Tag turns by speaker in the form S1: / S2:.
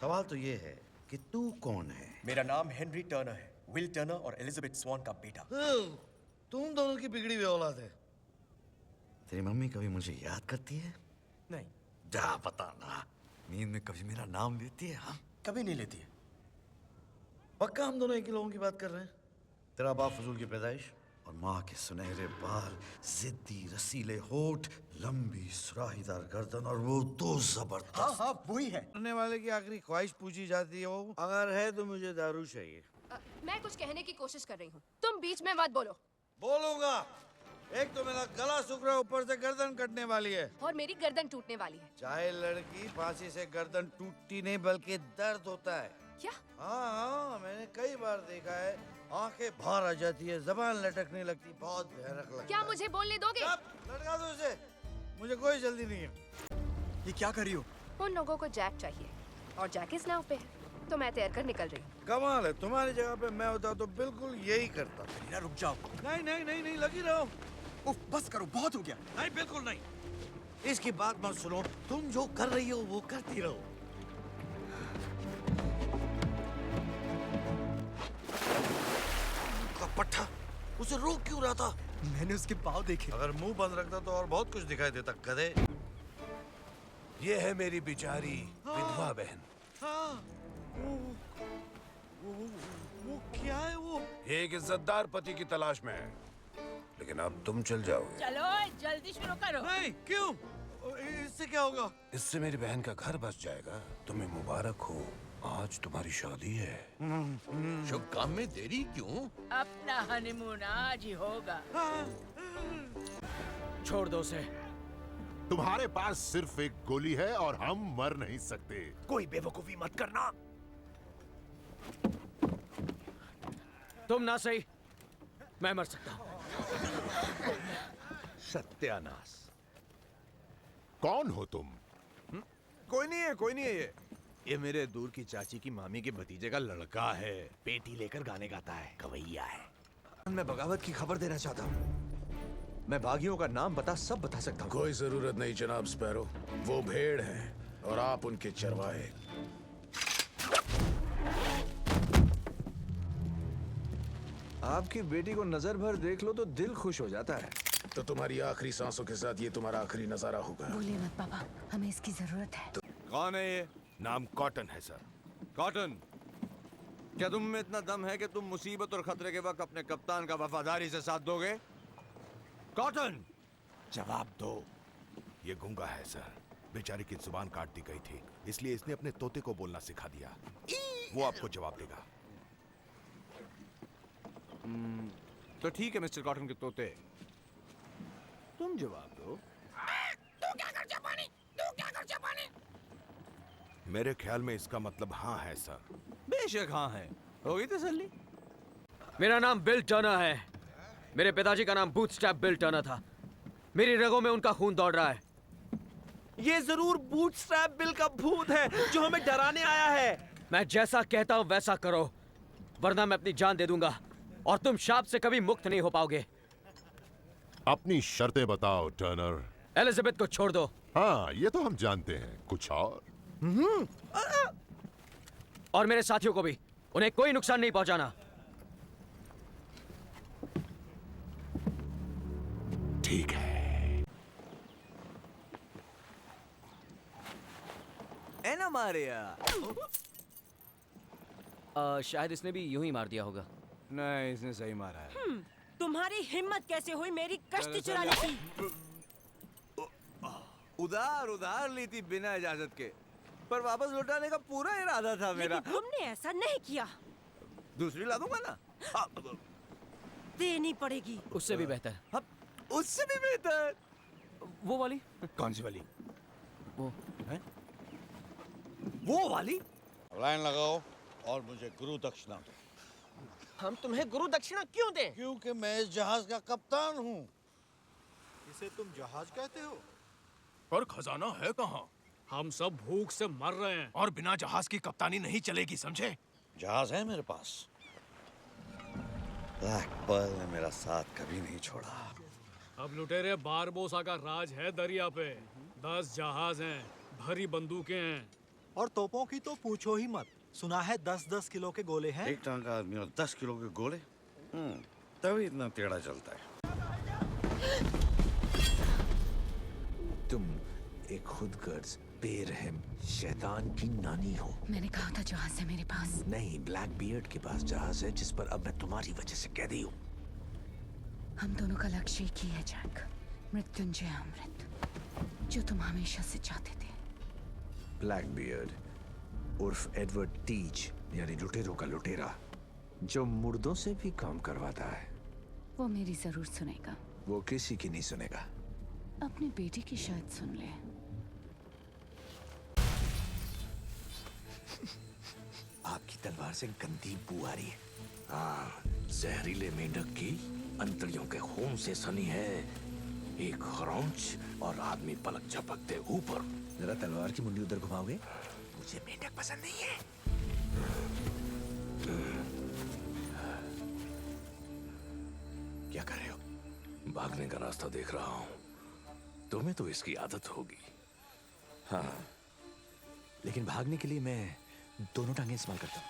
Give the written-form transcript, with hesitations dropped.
S1: सवाल तो ये है कि तू कौन है?
S2: मेरा नाम हेनरी टर्नर है, विल टर्नर और एलिजाबेथ स्वॉन का बेटा।
S1: तुम दोनों की बिगड़ी हुई औलाद है। तेरी मम्मी कभी मुझे याद करती है?
S2: नहीं,
S1: जा पता ना, नींद में कभी मेरा नाम लेती है? हाँ,
S2: कभी नहीं लेती है।
S1: पक्का हम दोनों एक ही लोगों की बात कर रहे हैं? तेरा बाप फजूल की पैदाइश और माँ के सुनहरे बाल, जिद्दी रसीले होठ, लंबी सुराहीदार गर्दन और वो दो जबरदस्त।
S2: हाँ हाँ वही है।
S1: मरने वाले की आखिरी ख्वाहिश पूछी जाती है वो, अगर है तो मुझे दारू चाहिए।
S3: मैं कुछ कहने की कोशिश कर रही हूँ, तुम बीच में मत बोलो।
S1: बोलूंगा। एक तो मेरा गला सूख रहा है, ऊपर से गर्दन कटने वाली है।
S3: और मेरी गर्दन टूटने वाली है।
S1: चाहे लड़की, फांसी से गर्दन टूटती नहीं बल्कि दर्द होता है।
S3: क्या?
S1: हाँ, मैंने कई बार देखा है। आंखें बाहर आ जाती है, जबान लटकने लगती, बहुत भयानक लगता है।
S3: क्या मुझे बोलने दोगे?
S1: लटका दो इसे, मुझे कोई जल्दी नहीं है।
S2: ये क्या कर रही हो?
S3: उन लोगों को जैक चाहिए और जैक इस नाव पे है, तो मैं तैर कर निकल रही हूँ।
S1: कमाल है, तुम्हारी जगह पे मैं होता तो बिल्कुल यही करता।
S2: मीरा रुक जाओ।
S1: नहीं नहीं नहीं नहीं, लगी रहो।
S2: उफ, बस करो, बहुत हो गया।
S1: नहीं, बिल्कुल नहीं। इसकी बात मत सुनो, तुम जो कर रही हो वो करती रहो। पट्टा, उसे रोक क्यों रहा था?
S2: मैंने उसके पाँव देखे।
S1: अगर मुंह बंद रखता तो और बहुत कुछ दिखाई देता, गधे।
S4: ये है मेरी बेचारी विधवा बहन।
S1: हाँ, वो क्या है वो?
S4: एक इज्जतदार पति की तलाश में है, लेकिन अब तुम चल जाओगे।
S5: चलो जल्दी शुरू करो।
S1: नहीं, क्यों? इससे क्या होगा?
S4: इससे मेरी बहन का घर बस जाएगा। तुम्हें मुबारक हो, आज तुम्हारी शादी है।
S6: शुभ काम में देरी क्यों?
S5: अपना हनीमून आज ही होगा।
S7: छोड़ दो उसे।
S8: तुम्हारे पास सिर्फ एक गोली है और हम मर नहीं सकते।
S4: कोई बेवकूफी मत करना।
S7: तुम ना सही, मैं मर सकता हूँ।
S6: सत्यानाश।
S8: कौन हो तुम?
S6: कोई नहीं है ये मेरे दूर की चाची की मामी के भतीजे का लड़का है। पेटी लेकर गाने गाता है, गवैया है। मैं बगावत की खबर देना चाहता हूँ। मैं बागियों का नाम सब बता सकता हूँ।
S4: कोई जरूरत नहीं जनाब स्पैरो, वो भेड़ हैं और आप उनके चरवाहे।
S6: आपकी बेटी को नजर भर देख लो तो दिल खुश हो जाता है।
S4: तो तुम्हारी आखिरी सांसों के साथ ये तुम्हारा आखिरी नजारा होगा।
S9: बोलिए मत पापा, हमें इसकी जरूरत है।
S6: कौन है ये?
S8: नाम कॉटन है सर।
S6: कॉटन, क्या तुम में इतना दम है कि तुम मुसीबत और खतरे के वक्त अपने कप्तान का वफादारी से साथ दोगे? कॉटन, जवाब दो।
S8: ये गूंगा है सर, बेचारे की जुबान काट दी गई थी, इसलिए इसने अपने तोते को बोलना सिखा दिया। वो आपको जवाब देगा।
S6: तो ठीक है मिस्टर कॉटन के तोते, तुम जवाब दो।
S5: तू क्या कर पानी? तू क्या कर पानी?
S8: मेरे ख्याल में इसका मतलब हाँ है सर।
S6: बेशक हाँ है, होगी तसल्ली।
S7: मेरा नाम बिल टर्नर है। मेरे पिताजी का नाम बूटस्ट्रैप बिल टर्नर था। मेरी रगों में उनका खून दौड़ रहा है।
S10: ये जरूर बूटस्ट्रैप बिल का भूत है जो हमें डराने आया है।
S7: मैं जैसा कहता हूं वैसा करो, वरना मैं अपनी जान दे दूंगा और तुम शाप से कभी मुक्त नहीं हो पाओगे।
S8: अपनी शर्तें बताओ टर्नर।
S7: एलिजाबेथ को छोड़ दो।
S8: हाँ, ये तो हम जानते हैं। कुछ और?
S7: और मेरे साथियों को भी, उन्हें कोई नुकसान नहीं पहुंचाना।
S8: ठीक है।
S6: एना मारिया।
S7: शायद इसने भी यूं ही मार दिया होगा।
S6: नहीं, इसने सही मारा है।
S5: तुम्हारी हिम्मत कैसे हुई मेरी कश्ती चुराने की?
S6: उधार ली थी बिना इजाजत के, पर वापस लौटाने का पूरा इरादा था मेरा।
S5: लेकिन तुमने ऐसा नहीं किया।
S6: दूसरी ला दूंगा ना।
S5: देनी पड़ेगी।
S7: उससे भी बेहतर।
S6: उससे भी बेहतर।
S7: वो वाली।
S6: कौन सी वाली?
S7: वो
S6: है? वो वाली?
S1: लाइन लगाओ और मुझे गुरु दक्षिणा दो।
S10: हम तुम्हें गुरु दक्षिणा क्यों दें?
S1: क्योंकि मैं इस जहाज का कप्तान हूँ।
S8: इसे तुम जहाज कहते हो?
S4: पर खजाना है कहाँ?
S7: हम सब भूख से मर रहे हैं
S4: और बिना जहाज की कप्तानी नहीं चलेगी, समझे?
S1: जहाज है मेरे पास। ब्लैक पर्ल ने मेरा साथ कभी नहीं छोड़ा।
S7: अब लुटेरे बारबोसा का राज है दरिया पे। 10 जहाज हैं, भरी बंदूकें हैं।
S11: और तोपों की तो पूछो ही मत। सुना है 10-10 किलो के गोले हैं।
S1: एक टांग का आदमी और 10 किलो के गोले। तभी इतना टेढ़ा चलता है।
S4: तुम एक खुदगर्ज बेरहम शैतान की नानी हो।
S9: मैंने कहा था जहाज है मेरे पास।
S4: नहीं, ब्लैक बियर्ड के पास जहाज है जिस पर अब मैं तुम्हारी वजह से कैदी हूँ।
S9: हम दोनों का लक्ष्य एक ही है जैक, मृत्युंजय अमृत, जो तुम हमेशा से चाहते थे।
S4: ब्लैक बियर्ड उर्फ एडवर्ड टीच, यानी लुटेरों का लुटेरा, जो मुर्दों से भी काम करवाता है।
S9: वो मेरी जरूर सुनेगा।
S4: वो किसी की नहीं सुनेगा।
S9: अपनी बेटी की शायद सुन ले।
S4: आपकी तलवार से गंदी बू आ रही है। हाँ, जहरीले मेंढक की अंतड़ियों के खून से सनी है। एक खरोंच और आदमी पलक झपकते ऊपर। जरा तलवार की मुंडी उधर घुमाओगे? मुझे मेंढक पसंद नहीं है। क्या कर रहे हो? भागने का रास्ता देख रहा हूं। तुम्हें तो इसकी आदत होगी। हाँ, लेकिन भागने के लिए मैं दोनों टांगें इस्तेमाल करता हूं।